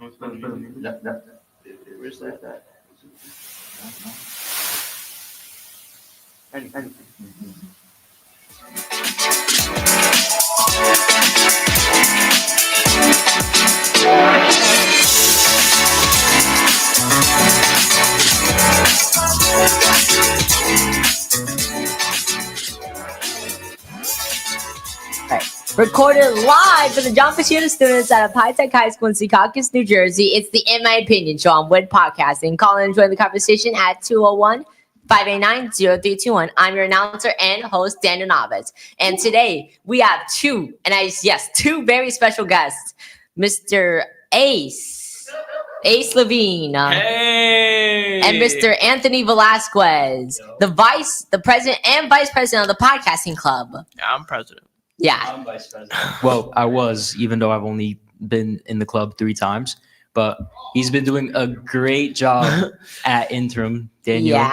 Where's that? Recorded live for the John Fisher students at High Tech High School in Secaucus, New Jersey. It's the In My Opinion show on Wood Podcasting. Call and join the conversation at 201-589-0321. I'm your announcer and host, Daniel Naves. And today we have two very special guests, Mr. Ace Levine, Hey! and Mr. Anthony Velasquez, the president and vice president of the Podcasting Club. Yeah, I'm president. Yeah. I'm vice president. Well, I was, even though I've only been in the club 3 times, but he's been doing a great job at interim. Daniel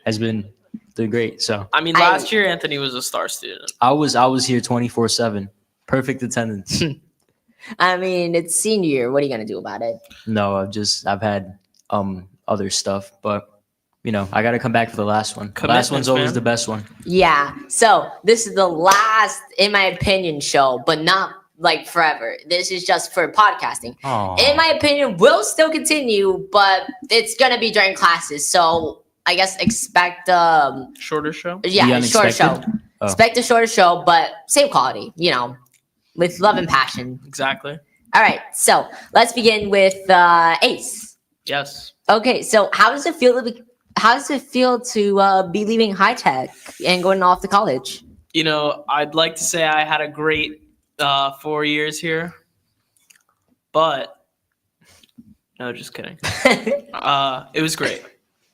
has been doing great. So I mean, last year Anthony was a star student. I was here 24/7, perfect attendance. I mean, it's senior year. What are you gonna do about it? No, I've had other stuff, but you know, I got to come back for the last one. The last one's always the best one. Yeah. So this is the last, in my opinion, show, but not like forever. This is just for podcasting. Aww. In my opinion, will still continue, but it's gonna be during classes. So I guess expect Shorter show? Yeah, shorter show. Oh. Expect a shorter show, but same quality, you know, with love and passion. Exactly. All right. So let's begin with Ace. Yes. Okay. So how does it feel to be leaving high tech and going off to college? You know, I'd like to say I had a great 4 years here, but no, just kidding. It was great.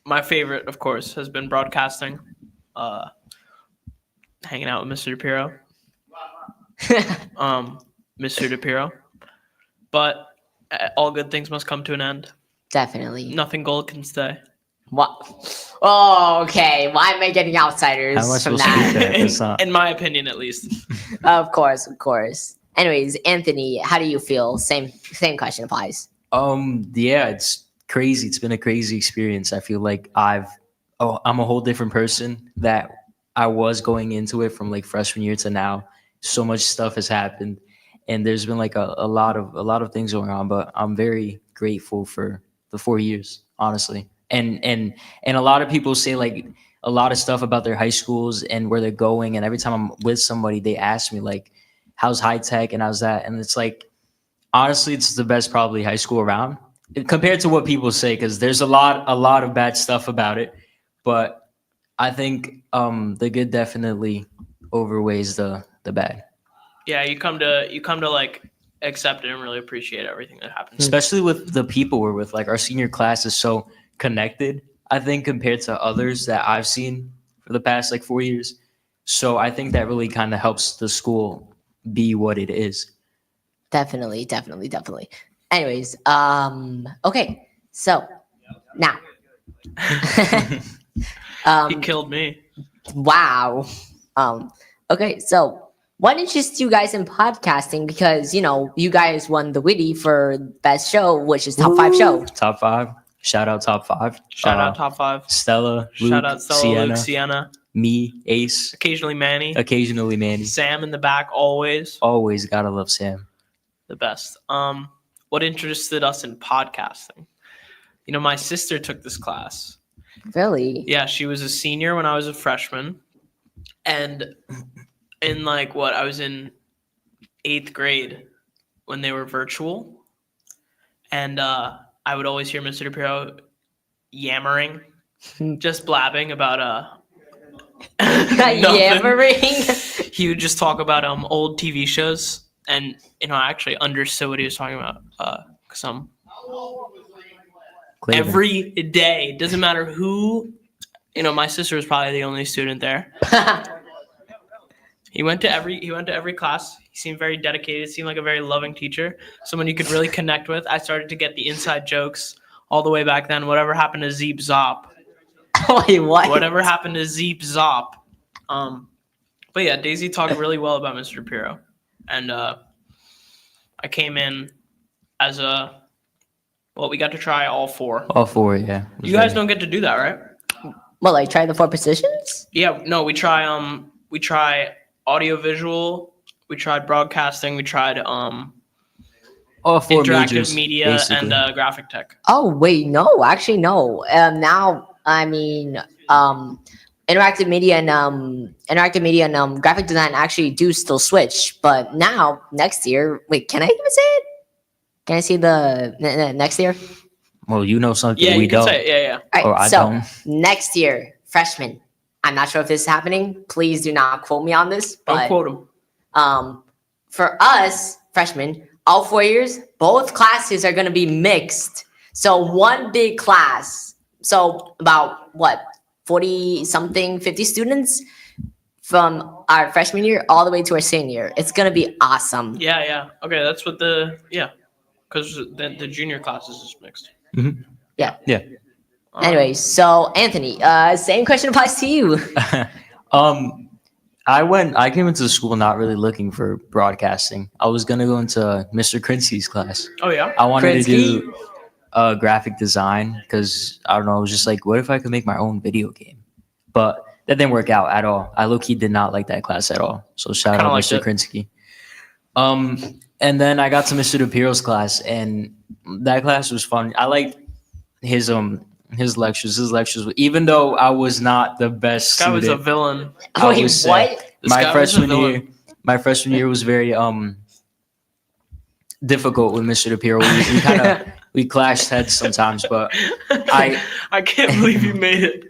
My favorite, of course, has been broadcasting, hanging out with Mr. DePiro. Mr. DePiro. But all good things must come to an end. Definitely. Nothing gold can stay. What? Oh, okay. Why am I getting outsiders How am I from supposed to do that? that? In my opinion, at least. Of course. Anyways, Anthony, how do you feel? Same question applies. Yeah, it's crazy. It's been a crazy experience. I feel like I'm a whole different person that I was going into it from like freshman year to now. So much stuff has happened, and there's been like a lot of things going on. But I'm very grateful for the 4 years, honestly. And a lot of people say like a lot of stuff about their high schools and where they're going. And every time I'm with somebody, they ask me like, how's high tech and how's that? And it's like, honestly, it's the best probably high school around compared to what people say, because there's a lot of bad stuff about it. But I think the good definitely overweighs the bad. Yeah, you come to like accept it and really appreciate everything that happens. Especially with the people we're with. Like our senior class is so connected, I think, compared to others that I've seen for the past like 4 years. So I think that really kind of helps the school be what it is. Definitely. Anyways, okay. So now, He killed me. wow. Okay. So what interests you guys in podcasting? Because, you know, you guys won the Witty for best show, which is top 5 show. Top 5. Shout out top 5. Shout out top 5. Stella, Luke, Shout out Stella, Sienna, Luke, Sienna. Me, Ace. Occasionally Manny. Occasionally Manny. Sam in the back, always. Always gotta love Sam. The best. What interested us in podcasting? You know, my sister took this class. Really? Yeah, she was a senior when I was a freshman. And in like I was in 8th grade when they were virtual. And I would always hear Mr. DePiro yammering, just blabbing about Yammering. He would just talk about old TV shows, and you know, I actually understood what he was talking about. Because every day, doesn't matter who, you know, my sister was probably the only student there. He went to every class. He seemed very dedicated. Seemed like a very loving teacher, someone you could really connect with. I started to get the inside jokes all the way back then. Whatever happened to Zeep Zop? Wait, what? Whatever happened to Zeep Zop? But yeah, Daisy talked really well about Mr. Pirro, and I came in as a Well, we got to try all 4. All 4, yeah. It was You guys very- don't get to do that, right? Well, like try the 4 positions? Yeah, no, we try audio visual, we tried broadcasting, we tried all 4 interactive majors, media basically. and graphic tech. Oh wait, no, actually no. Now I mean interactive media and graphic design actually do still switch, but now next year, wait, can I even say it? Can I see the next year? Well, you know something Yeah, we you can don't. say it. Yeah. All Or right, I so don't. next year, freshmen. I'm not sure if this is happening. Please do not quote me on this, Don't but quote him. for us freshmen, all 4 years, both classes are going to be mixed. So one big class. So about what, 40 something, 50 students from our freshman year all the way to our senior year. It's going to be awesome. Yeah. Okay, that's what because the junior classes is mixed. Yeah. Yeah. Anyways, so Anthony, same question applies to you. I came into the school not really looking for broadcasting. I was gonna go into Mr. Krinsky's class. Oh yeah. I wanted to Krinsky? do graphic design because I don't know. I was just like, what if I could make my own video game? But that didn't work out at all. I low-key did not like that class at all. So shout Kinda out liked Mr. it. Krinsky. And then I got to Mr. DePiero's class, and that class was fun. I liked his lectures. His lectures, even though I was not the best This guy was a student. villain. I Wait, would say- what? This guy was a villain. My freshman year was very difficult with Mr. DePiero. We kind of we clashed heads sometimes, but I can't believe you made it.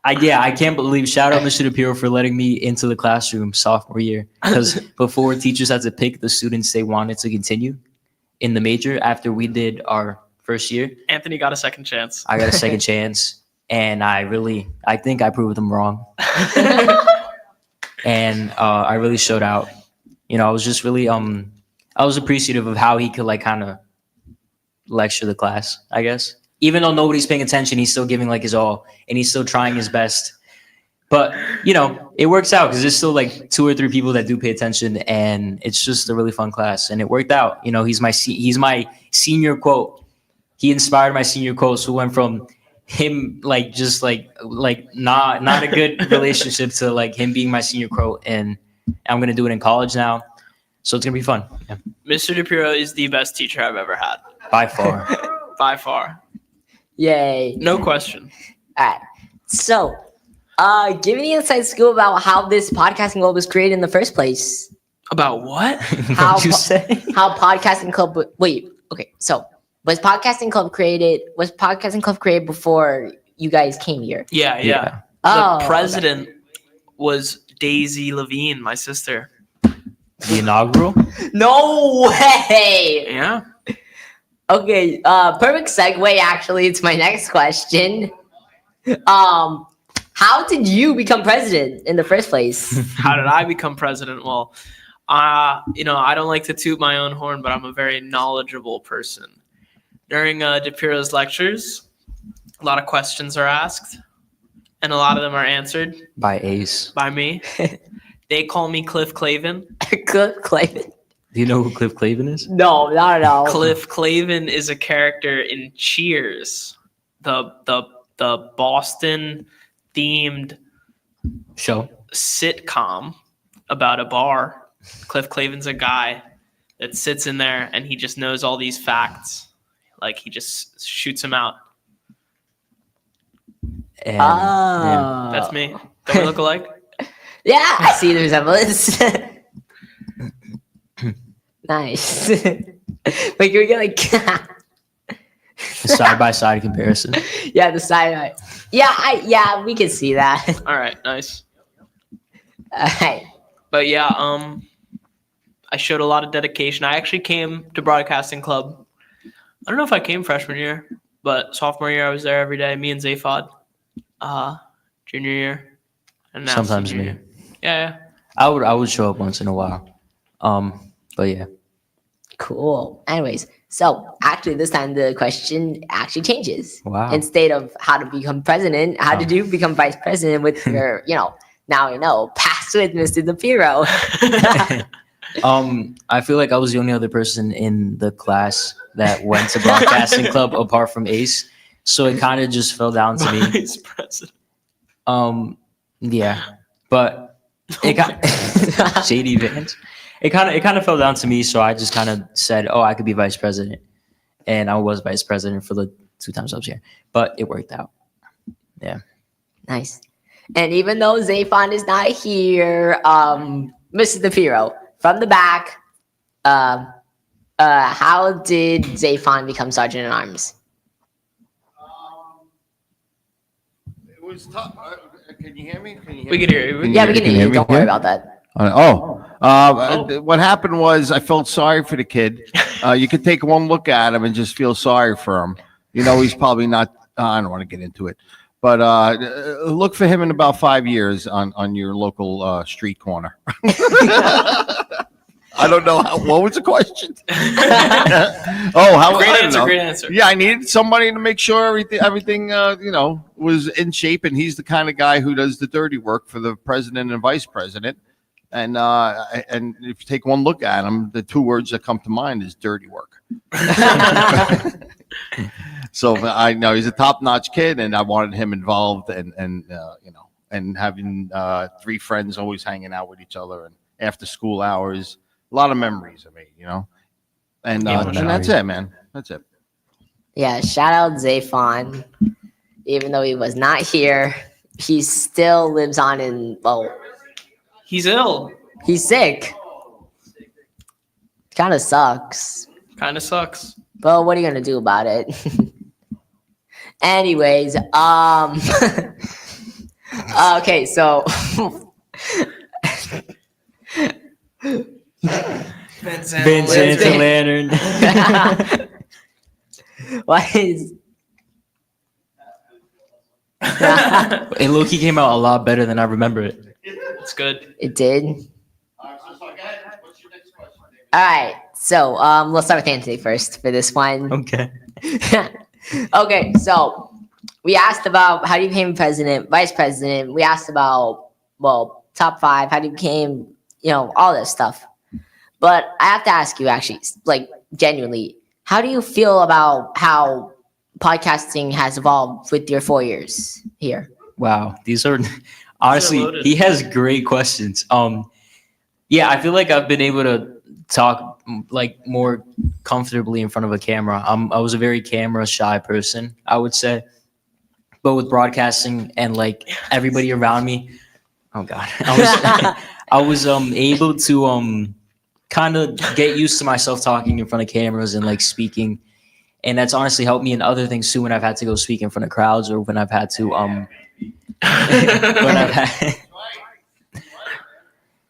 I can't believe, shout out Mr. DePiero for letting me into the classroom sophomore year, because before teachers had to pick the students they wanted to continue in the major after we did our first year. Anthony got a second chance. I got a second chance, and I think I proved them wrong. And I really showed out. You know, I was just really I was appreciative of how he could like kind of lecture the class, I guess. Even though nobody's paying attention, he's still giving like his all, and he's still trying his best. But you know, it works out because there's still like 2 or 3 people that do pay attention, and it's just a really fun class, and it worked out. You know, he's my senior quote. He inspired my senior quote, so went from him like just like not a good relationship to like him being my senior quote, and I'm gonna do it in college now, so it's gonna be fun. Yeah. Mr. DePiero is the best teacher I've ever had. By far. By far. Yay. No question. All right. So, give me the inside scoop about how this podcasting club was created in the first place. About what? How What'd you say? How podcasting club? Wait. Okay. So, was podcasting club created before you guys came here? Yeah. Yeah. Oh, The president was Daisy Levine, my sister. The inaugural? No way. Yeah. Okay. Perfect segue. Actually, it's my next question. How did you become president in the first place? How did I become president? Well, I don't like to toot my own horn, but I'm a very knowledgeable person. During DePiero's lectures, a lot of questions are asked, and a lot of them are answered By Ace. by me. They call me Cliff Clavin. Cliff Clavin. Do you know who Cliff Clavin is? No, not at all. Cliff Clavin is a character in Cheers, the Boston themed Show. sitcom about a bar. Cliff Clavin's a guy that sits in there and he just knows all these facts. Like he just shoots them out. And, yeah. That's me. Don't we look alike? Yeah, I see the resemblance. Nice. Wait, can we get like The side-by-side comparison. yeah, the side. Yeah, we can see that. All right, nice. All right. But yeah, I showed a lot of dedication. I actually came to broadcasting club. I don't know if I came freshman year, but sophomore year I was there every day. Me and Zayfod. Junior year, and now Sometimes senior me. year. Yeah. I would show up once in a while. But yeah. Cool. Anyways, so actually this time the question actually changes. Wow. Instead of how to become president, how did you become vice president with your, now pass with Mr. DePiero. I feel like I was the only other person in the class that went to broadcasting club apart from Ace. So it kind of just fell down to me. Vice president. Yeah, but it got shady Vance. It kind of fell down to me. So I just kind of said, "Oh, I could be vice president," and I was vice president for the 2 times I was here. But it worked out. Yeah. Nice. And even though Zaphon is not here, Mrs. DePiro, from the back, how did Zaphon become sergeant in arms? It was tough. Can you hear me? We could hear you. Yeah, we can hear you. Don't worry about that. What happened was I felt sorry for the kid. You could take one look at him and just feel sorry for him. You know, he's probably not. I don't want to get into it, but look for him in about 5 years on your local street corner. I don't know what was the question. Great I don't answer. know. Great answer. Yeah, I needed somebody to make sure everything was in shape, and he's the kind of guy who does the dirty work for the president and vice president. And if you take one look at him, the 2 words that come to mind is dirty work. So I know he's a top-notch kid, and I wanted him involved, and having 3 friends always hanging out with each other, and after school hours, a lot of memories I made, and that's it, man. That's it. Yeah, shout out Zaphon. Even though he was not here, he still lives on in, well, He's ill. he's sick. Kind of sucks. Kind of sucks. But what are you gonna do about it? Anyways, okay, so Vincent the Lantern. what is? It low-key came out a lot better than I remember it. It's good. It did. All right, so go ahead. What's your next question? All right, so let's start with Anthony first for this one. Okay. Okay, so we asked about how you became president, vice president. We asked about, well, top 5, how you became, all this stuff. But I have to ask you, actually, like, genuinely, how do you feel about how podcasting has evolved with your 4 years here? Wow, these are honestly, loaded. he has great questions. Yeah, I feel like I've been able to talk like more comfortably in front of a camera. I was a very camera shy person, I would say, but with broadcasting and like everybody around me, oh god, I was able to kind of get used to myself talking in front of cameras and like speaking. And that's honestly helped me in other things too, when I've had to go speak in front of crowds, or when I've had to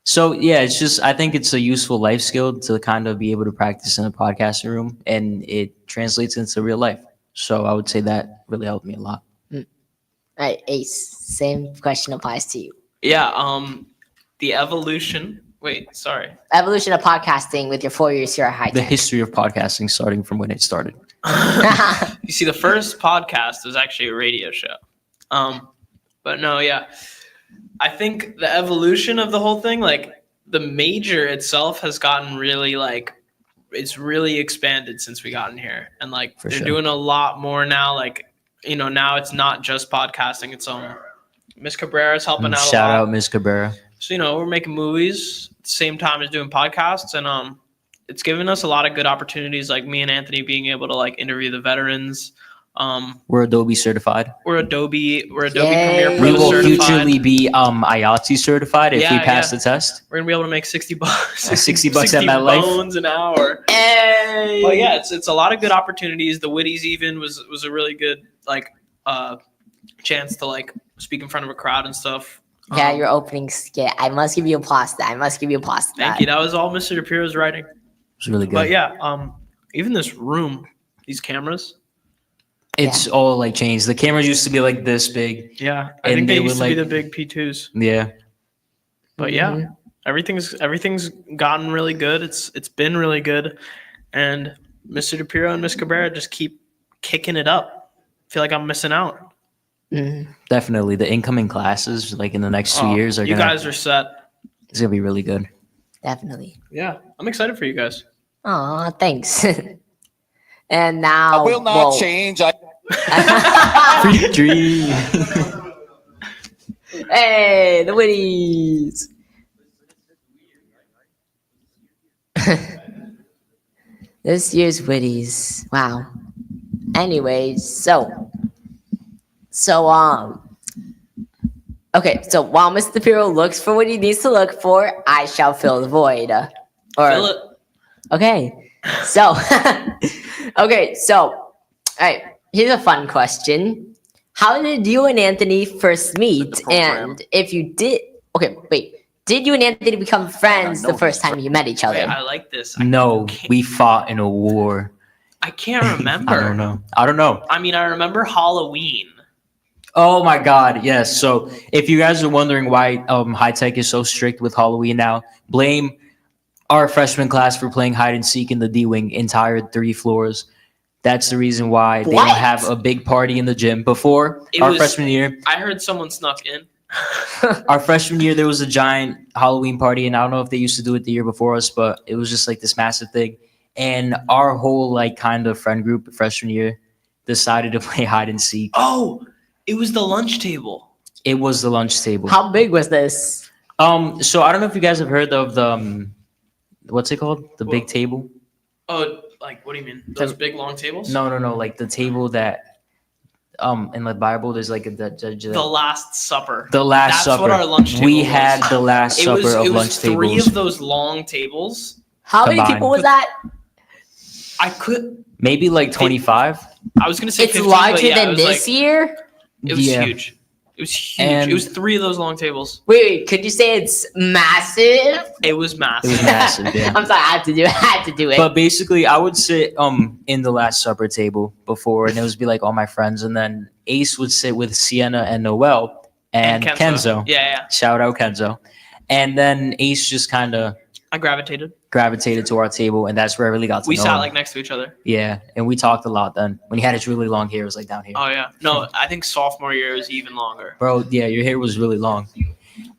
So yeah, it's just, I think it's a useful life skill to kind of be able to practice in a podcasting room, and it translates into real life. So I would say that really helped me a lot. All right, Ace, same question applies to you. Yeah. The evolution. Wait, sorry. Evolution of podcasting with your 4 years here at High The Tech. history of podcasting starting from when it started. You see, the first podcast was actually a radio show. But no, yeah. I think the evolution of the whole thing, like the major itself has gotten really it's really expanded since we got in here. And like For they're sure. doing a lot more now. Like, now it's not just podcasting. It's Miss Cabrera's helping out Shout a lot. out Miss Cabrera. So, we're making movies at the same time as doing podcasts, and it's given us a lot of good opportunities, like me and Anthony being able to like interview the veterans. We're Adobe certified. We're Adobe Yay. Premiere We Pro will certified. futurely be IATSE certified if we Yeah, pass yeah. the test. We're gonna be able to make $60, $60 at MetLife. bones an hour. Hey! But yeah, it's a lot of good opportunities. The Witties even was a really good chance to like speak in front of a crowd and stuff. Yeah, your opening skit. I must give you applause to that. I must give you applause to Thank that. you. That was all Mr. DePiro's writing. It was really good. But yeah, even this room, these cameras. It's all like changed. The cameras used to be like this big. Yeah, I And think they they used were, to be like- the big P2s. Yeah. But yeah, Mhm. everything's gotten really good. It's been really good, and Mr. DePiro and Miss Cabrera just keep kicking it up. I feel like I'm missing out. Mhm. Definitely. The incoming classes, like in the next 2 years, you guys are set. it's gonna be really good. Definitely. Yeah, I'm excited for you guys. Aw, thanks. And now, I will not change. Freak dream. Hey, the Witties. This year's Witties. Wow. Anyways, okay, so while Mr. Piro looks for what he needs to look for, I shall fill the void. Fill it. Okay, so, all right, here's a fun question. How did you and Anthony first meet? program. And if you did, okay, wait, did you and Anthony become friends the first time you met each Wait, other? I like this. No, can't- we fought in a war. I can't remember. I don't know. I mean, I remember Halloween. Oh my God, yes. So if you guys are wondering why high tech is so strict with Halloween now, blame our freshman class for playing hide and seek in the D wing entire 3 floors. That's the reason why they What? don't have a big party in the gym. Before It our was- freshman year, I heard someone snuck in. our freshman year, there was a giant Halloween party, and I don't know if they used to do it the year before us, but it was just like this massive thing. And our whole like kind of friend group freshman year decided to play hide and seek. Oh, it was the lunch table. It was the lunch table. How big was this? So I don't know if you guys have heard of the what's it called? The big What? table? Oh, like what do you mean? Those big long tables? No, like the table that in the Bible there's like The Last Supper. the Last That's Supper. what our lunch table we was. had the Last Supper of lunch three tables. of those long tables. How many Combined. people was that? I could. Maybe like 25. I was gonna say It's 15, but larger yeah, it than was this like, year? It was Yeah. huge. It was huge. And- It was 3 of those long tables. Wait, could you say it's massive? It was massive. It was massive, yeah. I'm sorry, I had to do it. But basically, I would sit in the Last Supper table before, and it would be like all my friends, and then Ace would sit with Sienna and Noel and Kenzo. Yeah. Shout out Kenzo. And then Ace just kind of I gravitated. gravitated to our table, and that's where I really got to We know sat him. like next to each other. Yeah, and we talked a lot then. When he had his really long hair, it was like down here. Oh yeah. No, I think sophomore year was even longer. Bro, yeah, your hair was really long.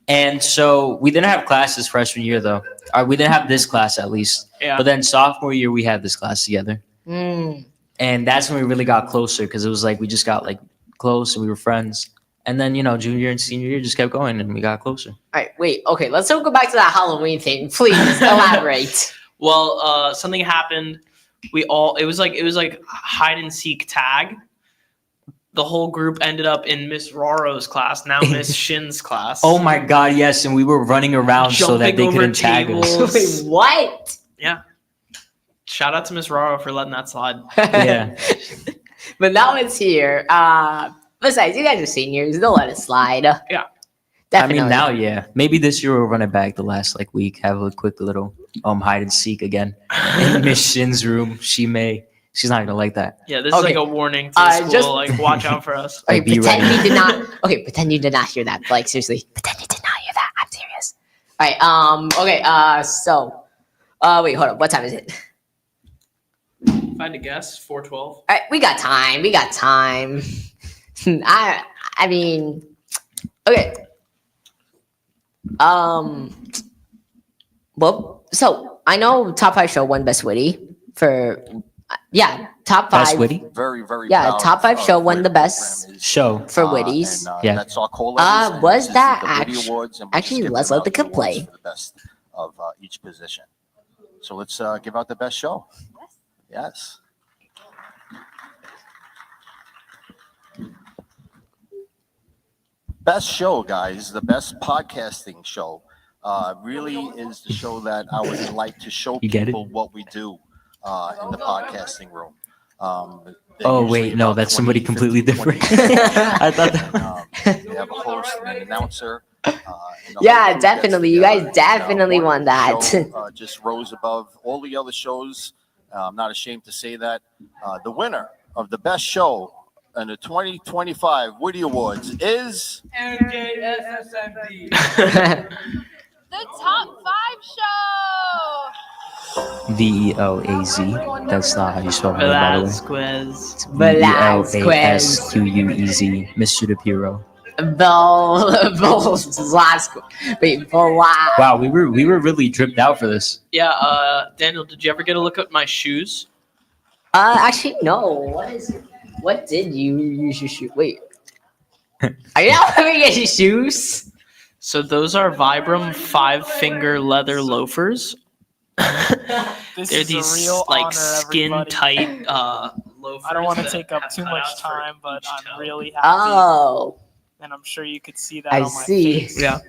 And so we didn't have classes freshman year, though. We didn't have this class, at least. Yeah. But then sophomore year, we had this class together. Mm. And that's when we really got closer, because it was like we just got like close and we were friends. And then, junior and senior year just kept going and we got closer. All right, wait, okay, let's go back to that Halloween thing. Please elaborate. Well, something happened. It was like hide and seek tag. The whole group ended up in Miss Roro's class, now Miss Shin's class. Oh my God, yes. And we were running around so that Jumping they over couldn't tag us. tables. Wait, what? Yeah. Shout out to Miss Roro for letting that slide. Yeah. But now it's here. Besides, you guys are seniors. Don't let it slide. Yeah. Definitely. I mean, now, yeah. Maybe this year we'll run it back the last like week, have a quick little hide and seek again. In Miss Shin's room, she's not gonna like that. Yeah, this is Okay. like a warning to the school. just- Like, watch out for us. Okay, Like, be pretend ready. you did not. Okay, pretend you did not hear that. Like seriously, pretend you did not hear that. I'm serious. All right. Okay. So. Wait. Hold on. What time is it? If I had to guess, 4:12. All right. We got time. I mean. Okay. Well, so I know top 5 show won best witty for. Yeah, top 5. Best witty Very, very Yeah, proud top 5 of show won where the the best program is. show. for witties. And, Yeah. That's our call letters, and was this is that the Witty actu- Awards, and we're actually, just giving let's them let out the kid awards play. for the best of each position. So let's give out the best show. Yes. Best show, guys. The best podcasting show. Really is the show that I would like to show You get it? people what we do in the podcasting room. They're Oh, usually wait, no, about that's somebody 20, completely 50, different. 20. I thought that. They have a host and an announcer. And the whole Yeah, crew gets definitely. You guys together, and, definitely one won that. show, just rose above all the other shows. I'm not ashamed to say that. The winner of the best show in the 2025 Woody Awards is The top 5 show. VELAZ. That's not how you spell my name, by the way. Velasquez. Velasquez. VELASQUEZ, Mr. DePiro. Wow, we were really dripped out for this. Yeah, Daniel, did you ever get a look at my shoes? Actually, no. What did you use your shoe? Wait. Are you not wearing any shoes? So those are Vibram 5-finger leather loafers. This They're is these a real like honor, skin everybody. tight loafers. I don't want to that take up have too cutouts much for time, but each I'm toe. really happy, Oh, and I'm sure you could see that I on my see. face. Yeah.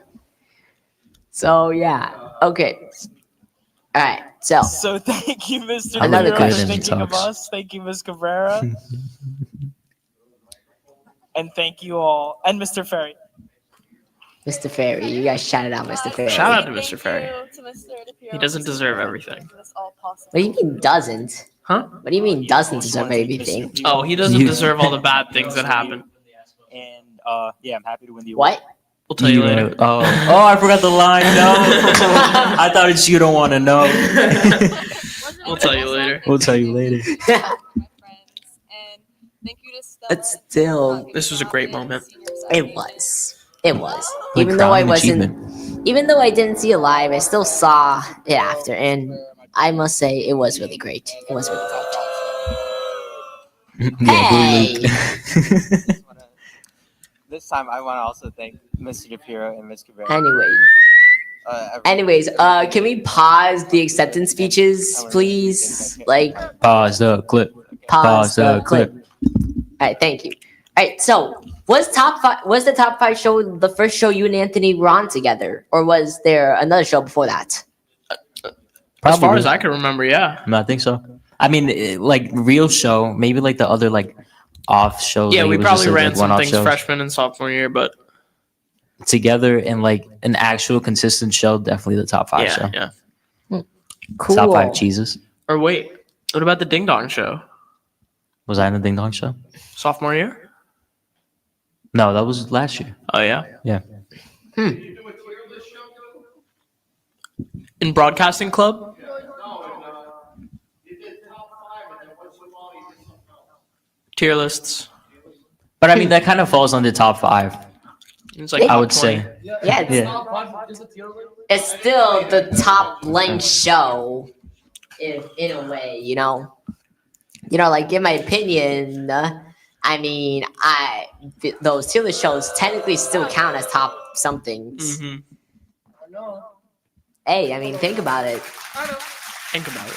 so yeah. Okay. All right. So So thank you, Mr. I look Hero, good for when he thinking of talks. us. Thank you, Ms. Cabrera. And thank you all. And Mr. Ferry. Mr. Ferry, you guys shouted out Mr. Ferry. Shout out to Thank Mr. you Ferry. to Mr. DePiero He doesn't and Mr. deserve Ferry everything. for making this all possible. What do you mean doesn't? Huh? What do you mean doesn't I just deserve wanna thank Mr. everything? DePiero. Oh, he doesn't You- deserve all the bad things that happen. And yeah, I'm happy to win the award. What? We'll tell you later. Oh, I forgot the line. No, I thought it's you don't want to know. We'll tell you later. We'll tell you later. My friends. And thank you to Stella. But still, This was a great moment. it was. It was. Like Even though I crowning wasn't, achievement. even though I didn't see it live, I still saw it after, and I must say it was really great. It was really great. Hey! This time, I want to also thank Mr. DePiero and Ms. Cabrera. Anyways, can we pause the acceptance speeches, please? Like, Pause the clip. pause the clip. All right, thank you. All right, so was the top five show the first show you and Anthony were on together, or was there another show before that? As far Probably. as I can remember, yeah. I think so. I mean, like real show, maybe like the other like off shows. Yeah, like, we it was probably just, ran like, some one-off things shows. freshman and sophomore year, but Together in like an actual consistent show. Definitely the top five show. yeah. Cool. Top five cheeses. Or wait, what about the Ding Dong show? Was I in the Ding Dong show? Sophomore year? No, that was last year. Oh yeah. Yeah. In broadcasting club? Tier lists. But I mean, that kind of falls under top five. It's like I top would 20. say. Yeah, Yeah. it's still the top length show in a way, you know. Like in my opinion, I mean, those Taylor shows technically still count as top somethings. Mhm. Hey, I mean, think about it. Think about it.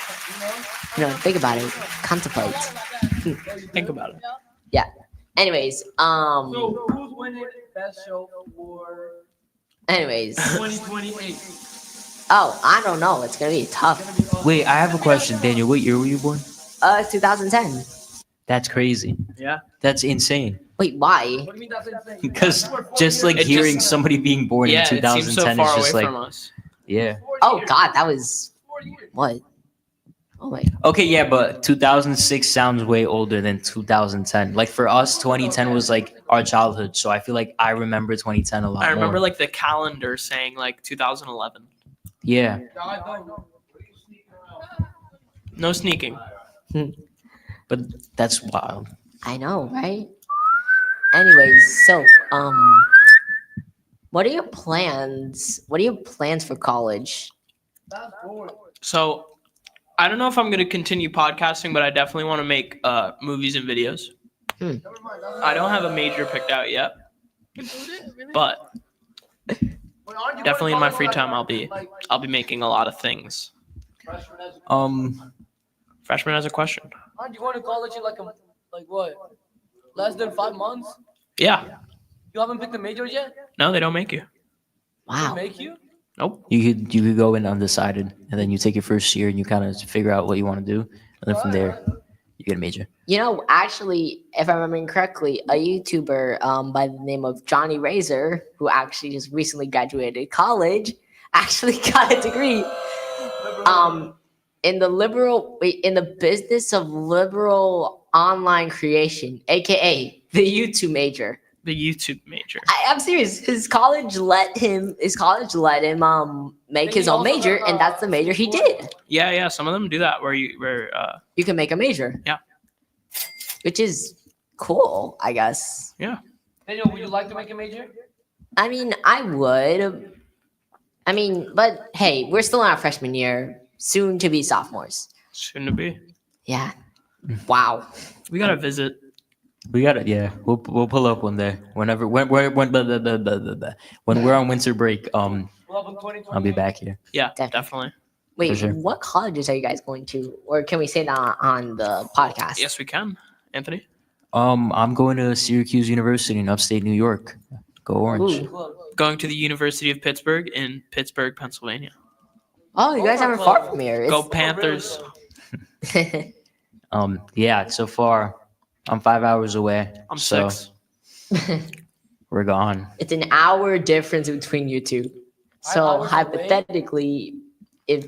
Think about it. Contemplate. Think about it. Anyways, So who's winning best show for anyways. 2028? Oh, I don't know. It's gonna be tough. Wait, I have a question, Daniel. What year were you born? 2010. That's crazy. Yeah. That's insane. Wait, why? What do you mean that's insane? Because just like It hearing just- somebody being born Yeah, in it seems so 2010 far is away just like, from us. yeah. Oh God, that was what? Oh my. Okay, yeah, but 2006 sounds way older than 2010. Like for us, 2010 was like our childhood. So I feel like I remember 2010 a lot I remember more. like the calendar saying like 2011. Yeah. No sneaking. But that's wild. I know, right? Anyways, so what are your plans? What are your plans for college? So I don't know if I'm going to continue podcasting, but I definitely want to make movies and videos. I don't have a major picked out yet, but definitely in my free time I'll be making a lot of things. Freshman has a question. Do you want to college in like what? Less than 5 months? Yeah. You haven't picked a major yet? No, they don't make you. They Wow. make you? Nope. You could go in undecided and then you take your first year and you kind of figure out what you want to do. And then from there, you get a major. Actually, if I'm remembering correctly, a YouTuber by the name of Johnny Razor, who actually just recently graduated college, actually got a degree in the business of liberal online creation, aka the YouTube major. The YouTube major. I'm serious. His college let him make his own major, and that's the major he did. Yeah. Some of them do that where you You can make a major. Yeah. Which is cool, I guess. Yeah. Daniel, would you like to make a major? I mean, I would. I mean, but hey, we're still in our freshman year, soon to be sophomores. Soon to be. Yeah. Wow. We gotta visit. We got it. Yeah, we'll pull up one day. Whenever when we're on winter break, Pull up in 2020. I'll be back here. Yeah, Definitely. definitely. Wait, sure. what colleges are you guys going to? Or can we say that on the podcast? Yes, we can. Anthony. I'm going to Syracuse University in upstate New York. Go Orange. Ooh. Going to the University of Pittsburgh in Pittsburgh, Pennsylvania. Oh, you guys aren't far from here. Go It's- Panthers. Yeah. So far, I'm 5 hours away. I'm so 6. We're gone. It's an hour difference between you two. So hours away? hypothetically, if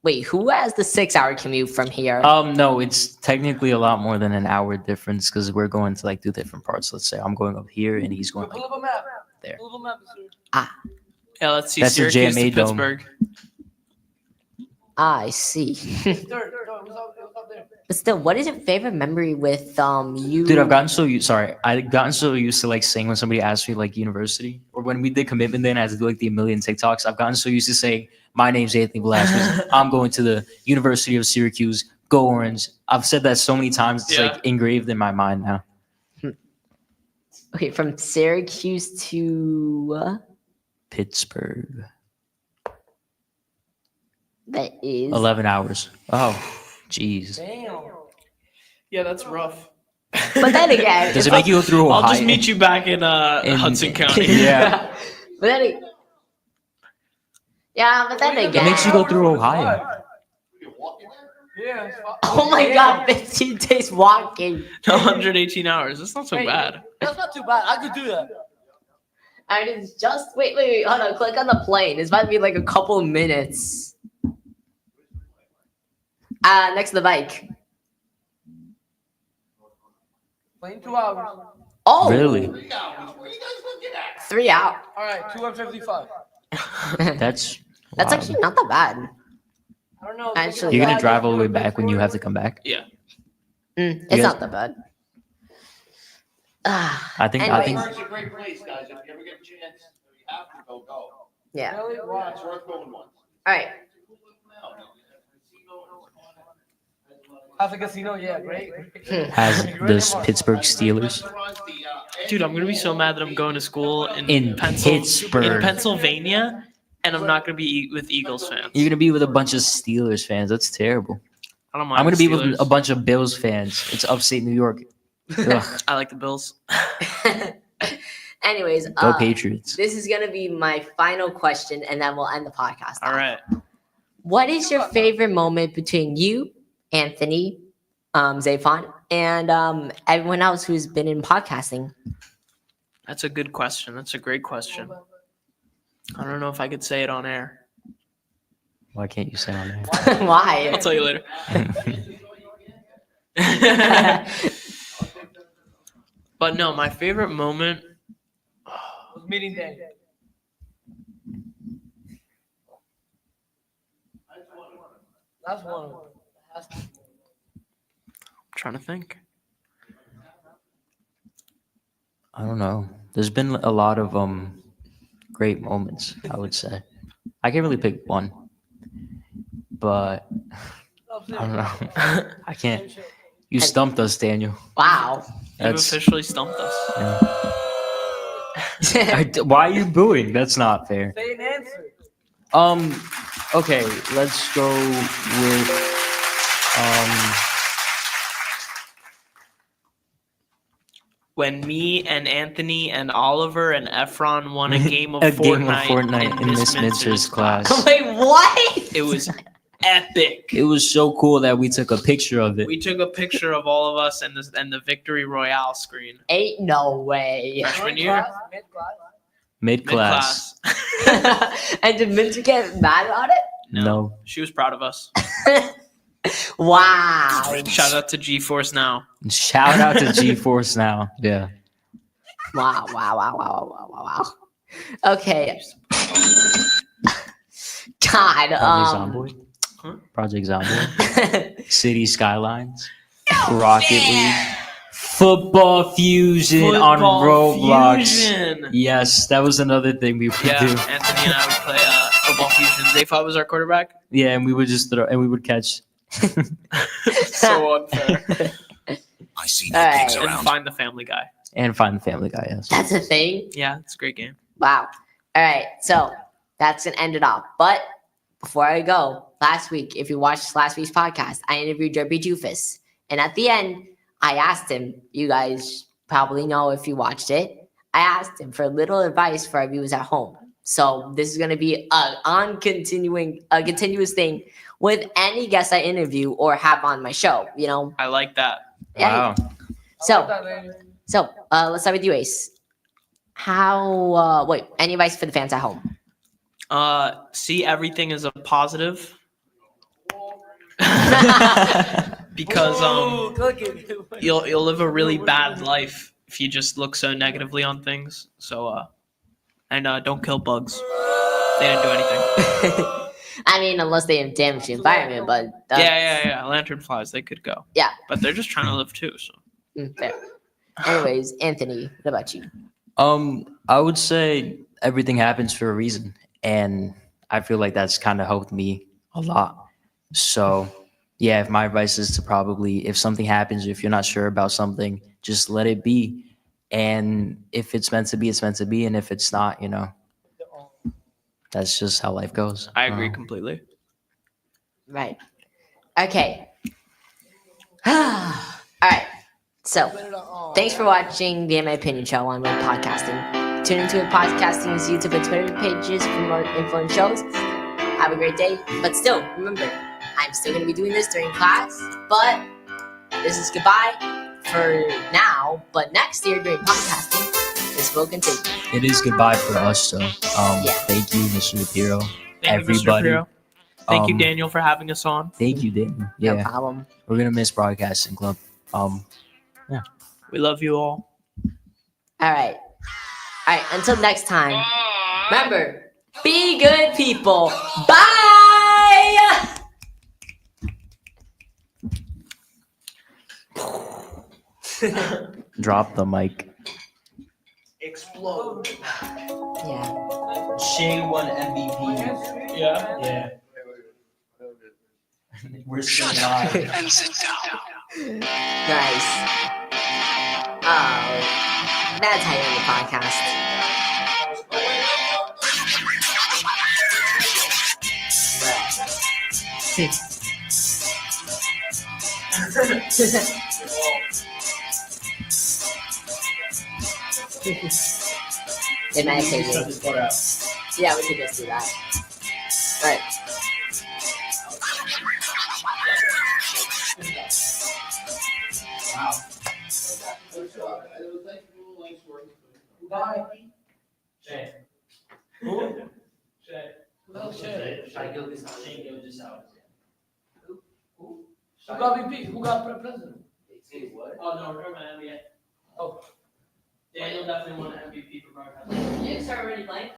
wait, who has the 6-hour commute from here? No, it's technically a lot more than an hour difference because we're going to like 2 different parts. Let's say I'm going up here and he's going Pull like up a map. there. Pull up a map, sir. Yeah, let's see. That's a Syracuse to JMA dome. Pittsburgh. I see. Third, what's up there? But still, what is your favorite memory with you? Dude, I've gotten so used. Sorry, I've gotten so used to like saying when somebody asks me like university or when we did commitment, then I had to do like the million TikToks. I've gotten so used to saying my name's Anthony Velasquez. I'm going to the University of Syracuse. Go Orange. I've said that so many times. It's Yeah. like engraved in my mind now. Okay, from Syracuse to Pittsburgh. that is 11 hours. Oh, jeez. Damn. Yeah, that's rough. But then again, Does it make you go through Ohio? I'll just meet you back in Hudson County. Yeah. but then yeah, but then It again, makes you go through Ohio. Yeah. it's fine. oh my god, 15 days walking. 118 hours. That's not so Hey. bad. That's not too bad. I could do that. And it's just wait, hold on, click on the plane. It's about to be like a couple of minutes. Next to the bike. Plane 2 hours. Oh, Really? 3 out. All right, 255. That's That's wild. actually not that bad. I don't know. Actually, You're gonna drive all the way back when you have to come back. Yeah. It's guys- not that bad. I think. Anyways. It's a great place, guys. If you ever get a chance, you have to go. Yeah. Really? Why? It's worth going once. All right. Have a casino? Yeah, great. Has the Pittsburgh Steelers Dude, I'm gonna be so mad that I'm going to school in in Pittsburgh. in Pennsylvania, and I'm not gonna be with Eagles fans. You're gonna be with a bunch of Steelers fans. That's terrible. I don't mind. I'm gonna the be with Steelers. a bunch of Bills fans. It's upstate New York. Ugh, I like the Bills. Anyways, go Patriots. this is gonna be my final question, and then we'll end the podcast. All right. What is your favorite moment between you, Anthony, Zayfon, and everyone else who's been in podcasting? That's a good question. That's a great question. I don't know if I could say it on air. Why can't you say on there? Why? I'll tell you later. But no, my favorite moment. Was meeting day. That's one of them. Has to be. I'm trying to think. I don't know. There's been a lot of great moments, I would say. I can't really pick one. But I don't know. I can't. You stumped us, Daniel. Wow. You've That's officially stumped us. why are you booing? That's not fair. Say an answer. Okay, let's go with When me and Anthony and Oliver and Efron won a game of a Fortnite, game of Fortnite in Miss Mintzer's class. Wait, what? It was epic. It was so cool that we took a picture of it. We took a picture of all of us and the victory royale screen. Ain't no way. Freshman year, Mid-class. Mid-class. And did Minter get mad about it? No. She was proud of us. Wow. Shout out to GeForce Now. Shout out to GeForce Now. Yeah. Wow. Okay. God. Project Zomboid. Project Zomboid. City Skylines. Rocket League. Football Fusion on Football Roblox. Fusion. Yes, that was another thing we would Yeah, do. Anthony and I would play Football Fusion. Zayfa was our quarterback. Yeah, and we would just throw and we would catch. So unfair. I see All no right. pigs And around. find the Family Guy. And find the Family Guy. Yes. That's a thing. Yeah, it's a great game. Wow. All right. So that's gonna end it off. But before I go, last week, if you watched last week's podcast, I interviewed Derby Jufus. And at the end, I asked him, you guys probably know if you watched it, I asked him for a little advice for our viewers at home. So this is gonna be a continuous thing with any guest I interview or have on my show, you know. I like that. Yeah. Wow. So let's start with you, Ace. Any advice for the fans at home? See everything as a positive. Because you'll live a really bad life if you just look so negatively on things. So and don't kill bugs. They didn't do anything. I mean, unless they damage the environment, but Yeah. Lanternflies, they could go. Yeah. But they're just trying to live too. So Fair. Anyways, Anthony, what about you? I would say everything happens for a reason, and I feel like that's kind of helped me a lot. So, yeah, if my advice is to probably, if something happens, if you're not sure about something, just let it be. And if it's meant to be, it's meant to be. And if it's not, that's just how life goes. I agree completely. Right. Okay. All right. So, thanks for watching the In My Opinion Show on Web Podcasting. Tune into Podcasting's YouTube and Twitter pages for more info and shows. Have a great day. But still, remember, I'm still going to be doing this during class, but this is goodbye for now. But next year during podcasting, this will continue. It is goodbye for us. So, Yeah. thank you, Mr. Shapiro. Thank you, Mr. Everybody. Shapiro. Thank you, Um, Daniel, for having us on. Thank you, Daniel. No Yeah, problem. we're gonna miss Broadcasting Club. We love you all. All right. Until next time, remember, be good people. Bye. Drop the mic. Explode. Yeah. Shay won MVP. Yeah. Yeah. We're still live. And sit down. Nice. Oh, that's how you end the podcast. In my opinion. Yeah, we could just do that. Right. Who got VP? Who got president? Oh, no, we're talking about NBA. Oh. Daniel definitely won MVP for broadcasting. You start already playing?